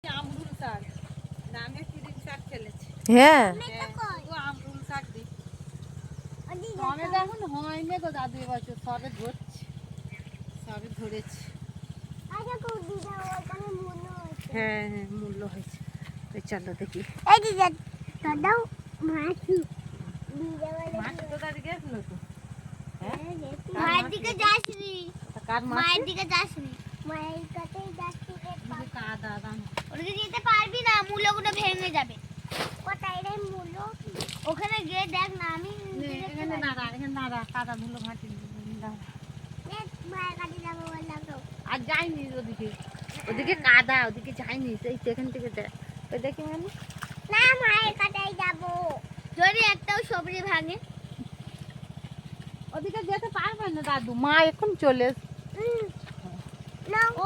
আমরুল শাক নামে তিরিং শাক ফেলেছে। হ্যাঁ শুধু আমরুল শাক দিই। টমেটো এখন হয়নি গো দাদু, এবছর সবে ধরছে, সবে ধরেছে। হ্যাঁ হ্যাঁ মূল্য হয়েছে। ওই চলো দেখি মাছ তো দাদি গেছিল তো। মায়ের দিকে যাসনি, কার মাছ? মায়ের দিকে যাসনি, মায়ের কাছেই যাচ্ছি। কাদা দাম ওদিকে যেতে পারবি না, মূলগুলো ভেঙে যাবে। কোথায় রে মূল? ওখানে গিয়ে দেখ না, আমি এখানে নাড়া, এখানে নাড়া, কাদা ধুলো মাটি মায়ের কাছে যাবো বললাম তো। আর যাইনি ওদিকে, ওদিকে কাদা, ওদিকে যাইনি। এই তো এখান থেকে দেখ, ওই দেখি মানে না মায়ের কাছেই যাবো। যদি একটাও সবজি ভাঙে, ওদিকে যেতে পারবে না দাদু, মা এখন চলে না ও